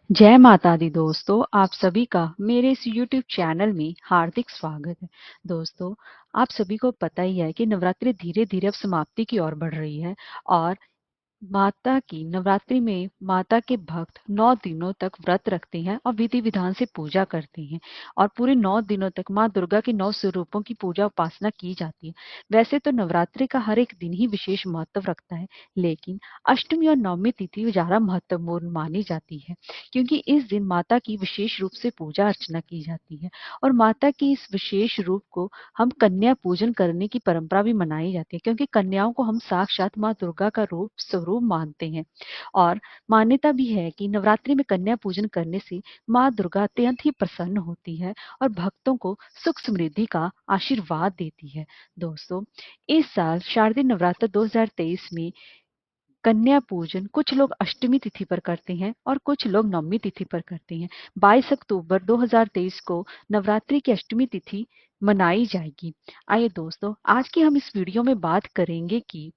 जय माता दी दोस्तों, आप सभी का मेरे इस YouTube चैनल में हार्दिक स्वागत है। दोस्तों, आप सभी को पता ही है कि नवरात्रि धीरे-धीरे अब समाप्ति की ओर बढ़ रही है और माता की नवरात्रि में माता के भक्त 9 दिनों तक व्रत रखते हैं और विधि विधान से पूजा करते हैं और पूरे 9 दिनों तक माँ दुर्गा के 9 स्वरूपों की पूजा उपासना की जाती है। वैसे तो नवरात्रि का हर एक दिन ही विशेष महत्व रखता है, लेकिन अष्टमी और नवमी तिथि ज्यादा महत्वपूर्ण मानी जाती है क्योंकि इस दिन माता की विशेष रूप से पूजा अर्चना की जाती है और माता की इस विशेष रूप को हम कन्या पूजन करने की परंपरा भी मनाई जाती है क्योंकि कन्याओं को हम साक्षात माँ दुर्गा का रूप स्वरूप मानते हैं और मान्यता भी है कि नवरात्रि में कन्या पूजन करने से माँ दुर्गा अत्यंत ही प्रसन्न होती है और भक्तों को सुख समृद्धि का आशीर्वाद देती है। दोस्तों, इस साल शारदीय नवरात्र 2023 में कन्या पूजन कुछ लोग अष्टमी तिथि पर करते हैं और कुछ लोग नवमी तिथि पर करते हैं। 22 अक्टूबर 2023 को नवरात्रि की अष्टमी तिथि मनाई जाएगी। आइए दोस्तों, आज की हम इस वीडियो में बात करेंगे कि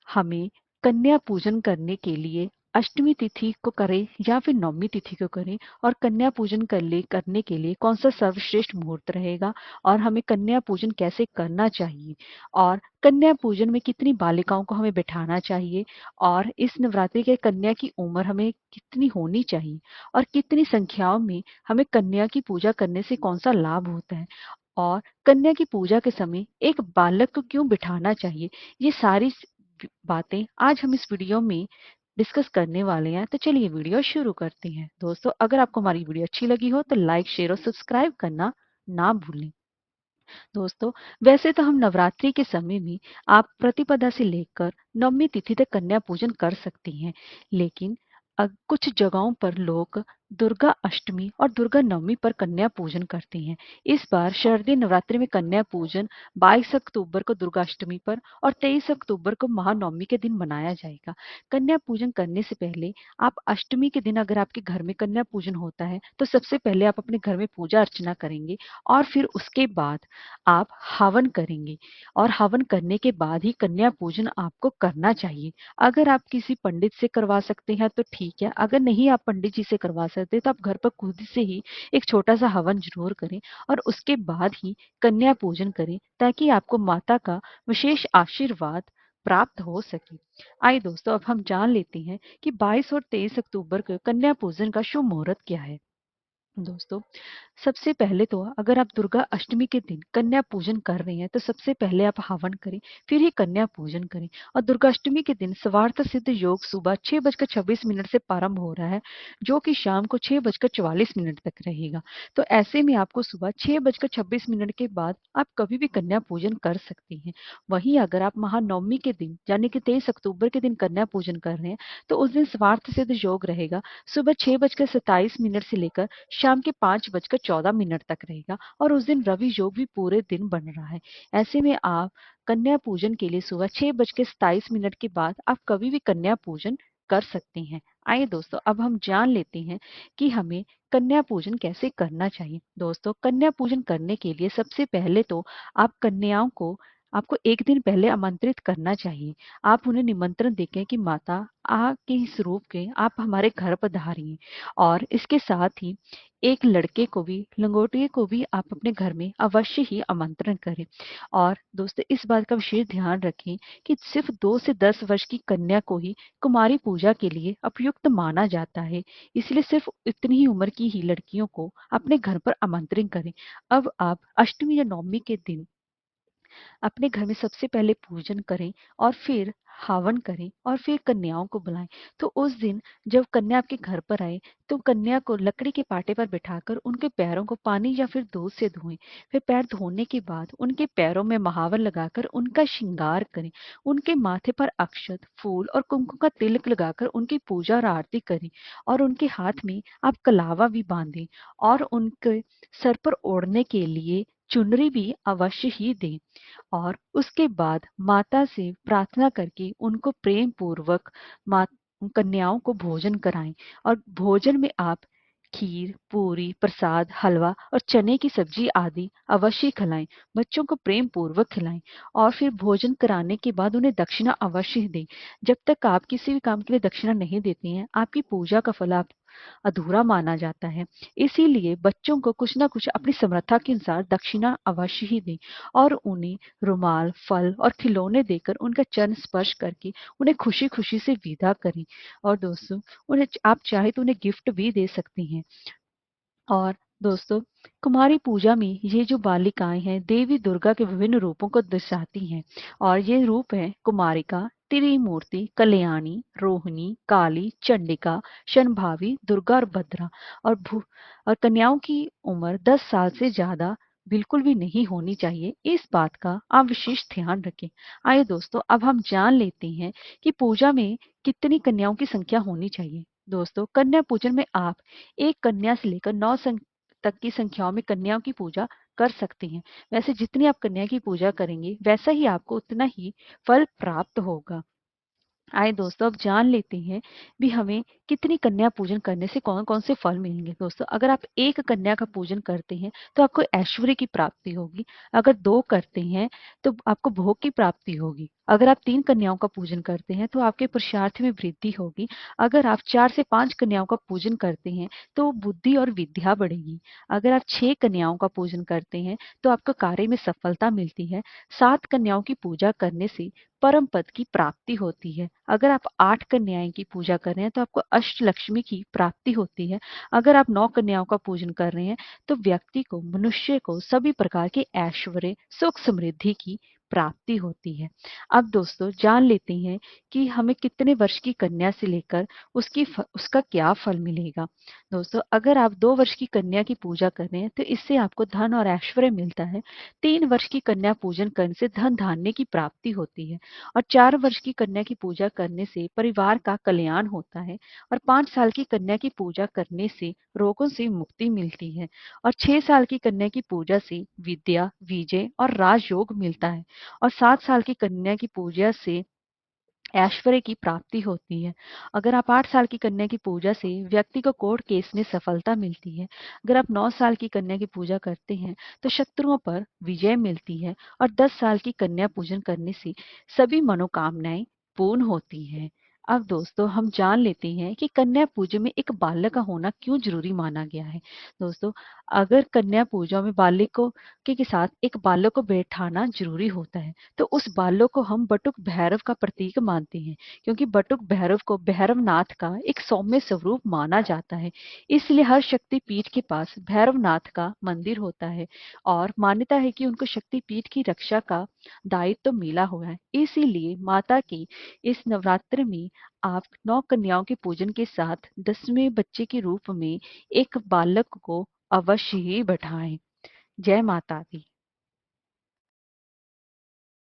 हमें कन्या पूजन करने के लिए अष्टमी तिथि को करें या फिर नवमी तिथि को करें और कन्या पूजन करने के लिए कौन सा सर्वश्रेष्ठ मुहूर्त रहेगा और हमें कन्या पूजन कैसे करना चाहिए और कन्या पूजन में कितनी बालिकाओं को हमें बिठाना चाहिए और इस नवरात्रि के कन्या की उम्र हमें कितनी होनी चाहिए और कितनी संख्याओं में हमें कन्या की पूजा करने से कौन सा लाभ होता है और कन्या की पूजा के समय एक बालक को क्यों बिठाना चाहिए, ये सारी बातें आज हम इस वीडियो में डिस्कस करने वाले हैं। तो चलिए वीडियो शुरू करते हैं। दोस्तों, अगर आपको हमारी वीडियो अच्छी लगी हो तो लाइक शेयर और सब्सक्राइब करना ना भूलें। दोस्तों, वैसे तो हम नवरात्रि के समय में आप प्रतिपदा से लेकर नवमी तिथि तक कन्या पूजन कर सकती हैं, लेकिन कुछ जगहों पर लोग दुर्गा अष्टमी और दुर्गा नवमी पर कन्या पूजन करते हैं। इस बार शारदीय नवरात्रि में कन्या पूजन 22 अक्टूबर को दुर्गा अष्टमी पर और 23 अक्टूबर को महानवमी के दिन मनाया जाएगा। कन्या पूजन करने से पहले आप अष्टमी के दिन अगर आपके घर में कन्या पूजन होता है तो सबसे पहले आप अपने घर में पूजा अर्चना करेंगे और फिर उसके बाद आप हवन करेंगे और हवन करने के बाद ही कन्या पूजन आपको करना चाहिए। अगर आप किसी पंडित से करवा सकते हैं तो ठीक है, अगर नहीं आप पंडित जी से करवा सकते तो आप घर पर खुद से ही एक छोटा सा हवन जरूर करें और उसके बाद ही कन्या पूजन करें ताकि आपको माता का विशेष आशीर्वाद प्राप्त हो सके। आइए दोस्तों, अब हम जान लेते हैं कि 22 और 23 अक्टूबर को कन्या पूजन का शुभ मुहूर्त क्या है। दोस्तों, सबसे पहले तो अगर आप दुर्गा अष्टमी के दिन कन्या पूजन कर रहे हैं तो सबसे पहले आप हवन करें, फिर ही कन्या पूजन करें। और दुर्गा अष्टमी के दिन सर्वार्थ सिद्ध योग सुबह 6:26 से प्रारंभ हो रहा है, जो कि शाम को 6:44 तक रहेगा। तो ऐसे में आपको सुबह 6:26 के बाद आप कभी भी कन्या पूजन कर सकते हैं। वहीं अगर आप महानवमी के दिन यानी कि 23 अक्टूबर के दिन कन्या पूजन कर रहे हैं तो उस दिन स्वार्थ सिद्ध योग रहेगा। सुबह 6:27 से लेकर शाम के 5:14 तक रहेगा और उस दिन रवि योग भी पूरे दिन बन रहा है। ऐसे में आप कन्या पूजन के लिए सुबह 6:27 के बाद आप कभी भी कन्या पूजन कर सकते हैं। आइए दोस्तों, अब हम जान लेते हैं कि हमें कन्या पूजन कैसे करना चाहिए। दोस्तों, कन्या पूजन करने के लिए सबसे पहले तो आप कन्याओं को आपको एक दिन पहले आमंत्रित करना चाहिए। आप उन्हें निमंत्रण देखें कि माता आपके इस रूप के आप हमारे घर पधारिए और इसके साथ ही एक लड़के को भी लंगोटिए को भी आप अपने घर में अवश्य ही आमंत्रण करें। और दोस्तों, इस बात का विशेष ध्यान रखें कि सिर्फ 2 से 10 वर्ष की कन्या को ही कुमारी पूजा के लिए उपयुक्त माना जाता है, इसलिए सिर्फ इतनी ही उम्र की ही लड़कियों को अपने घर पर आमंत्रित करें। अब आप अष्टमी या नवमी के दिन अपने घर में सबसे पहले पूजन करें और फिर हवन करें और फिर कन्याओं को बुलाएं। तो उस दिन जब कन्या आपके घर पर आए तो कन्या को लकड़ी के पाटे पर बिठाकर उनके पैरों को पानी या फिर दूध से धोएं। फिर पैर धोने के बाद उनके पैरों में महावर लगाकर उनका श्रृंगार करें। उनके माथे पर अक्षत फूल और कुमकुम का तिलक लगाकर उनकी पूजा और आरती करें और उनके हाथ में आप कलावा भी बांधें और उनके सर पर ओढ़ने के लिए चुनरी भी अवश्य ही दें। और उसके बाद माता से प्रार्थना करके उनको प्रेम पूर्वक मा कन्याओं को भोजन कराएं और भोजन में आप खीर, पूरी, प्रसाद, हलवा और चने की सब्जी आदि अवश्य खिलाएं। बच्चों को प्रेम पूर्वक खिलाएं और फिर भोजन कराने के बाद उन्हें दक्षिणा अवश्य दें। जब तक आप किसी भी काम के लिए दक्षिणा नहीं देते हैं, आपकी पूजा का फल आप अधूरा माना जाता है। इसीलिए बच्चों को कुछ ना कुछ अपनी समर्था के अनुसार दक्षिणा अवश्य ही दें और उन्हें रुमाल, फल और खिलौने देकर उनका चरण स्पर्श करके उन्हें खुशी-खुशी से विदा करें। और दोस्तों, उन्हें आप चाहे तो उन्हें गिफ्ट भी दे सकती हैं। और दोस्तों, कुमारी पूजा में ये जो बालिकाएं हैं देवी दुर्गा के विभिन्न रूपों को दर्शाती हैं। और ये रूप है कुमारिका, त्रिमूर्ति, कल्याणी, रोहिणी, काली, चंडिका, शंभावी, दुर्गा और भद्रा। और और कन्याओं की उम्र 10 साल से ज्यादा बिल्कुल भी नहीं होनी चाहिए। इस बात का आप विशेष ध्यान रखें। आइए दोस्तों, अब हम जान लेते हैं कि पूजा में कितनी कन्याओं की संख्या होनी चाहिए। दोस्तों, कन्या पूजन में आप एक कन्या से लेकर 9 तक की संख्याओं में कन्याओं की पूजा कर सकते हैं। वैसे जितनी आप कन्या की पूजा करेंगे वैसा ही आपको उतना ही फल प्राप्त होगा। आइए दोस्तों, अब जान लेते हैं भी हमें कितनी कन्या पूजन करने से कौन कौन से फल मिलेंगे। दोस्तों, अगर आप एक कन्या का पूजन करते हैं तो आपको ऐश्वर्य की प्राप्ति होगी। अगर दो करते हैं तो आपको भोग की प्राप्ति होगी। अगर आप 3 कन्याओं का पूजन करते हैं तो आपके पुरुषार्थ में वृद्धि होगी। अगर आप 4 से 5 कन्याओं का पूजन करते हैं तो बुद्धि और विद्या बढ़ेगी। अगर आप 6 कन्याओं का पूजन करते हैं तो आपको कार्य में सफलता मिलती है। 7 कन्याओं की पूजा करने से परम पद की प्राप्ति होती है। अगर आप 8 कन्याएं की पूजा कर रहे हैं तो आपको अष्ट लक्ष्मी की प्राप्ति होती है। अगर आप 9 कन्याओं का पूजन कर रहे हैं तो व्यक्ति को, मनुष्य को सभी प्रकार के ऐश्वर्य, सुख, समृद्धि की प्राप्ति होती है। अब दोस्तों, जान लेते हैं कि हमें कितने वर्ष की कन्या से लेकर उसका क्या फल मिलेगा। दोस्तों, अगर आप 2 वर्ष की कन्या की पूजा कर रहे हैं तो इससे आपको धन और ऐश्वर्य मिलता है। 3 वर्ष की कन्या पूजन करने से धन धान्य की प्राप्ति होती है। और 4 वर्ष की कन्या की पूजा करने से परिवार का कल्याण होता है। और 5 साल की कन्या की पूजा करने से रोगों से मुक्ति मिलती है। और 6 साल की कन्या की पूजा से विद्या, विजय और राजयोग मिलता है। और 7 साल की कन्या की पूजा से ऐश्वर्य की प्राप्ति होती है। अगर आप 8 साल की कन्या की पूजा से व्यक्ति को कोर्ट केस में सफलता मिलती है। अगर आप 9 साल की कन्या की पूजा करते हैं तो शत्रुओं पर विजय मिलती है। और 10 साल की कन्या पूजन करने से सभी मनोकामनाएं पूर्ण होती हैं। अब दोस्तों, हम जान लेते हैं कि कन्या पूजन में एक बालक का होना क्यों जरूरी माना गया है। दोस्तों, अगर कन्या पूजा में बालिकों के साथ एक बालक को बैठाना जरूरी होता है तो उस बालक को हम बटुक भैरव का प्रतीक मानते हैं। क्योंकि बटुक भैरव को भैरवनाथ का एक सौम्य स्वरूप माना जाता है। इसलिए हर शक्ति पीठ के पास भैरवनाथ का मंदिर होता है। और मान्यता है कि उनको शक्ति पीठ की रक्षा का दायित्व तो मिला हुआ है। इसीलिए माता की इस नवरात्र में आप 9 कन्याओं के पूजन के साथ 10वें बच्चे के रूप में एक बालक को अवश्य ही बैठाएं। जय माता दी।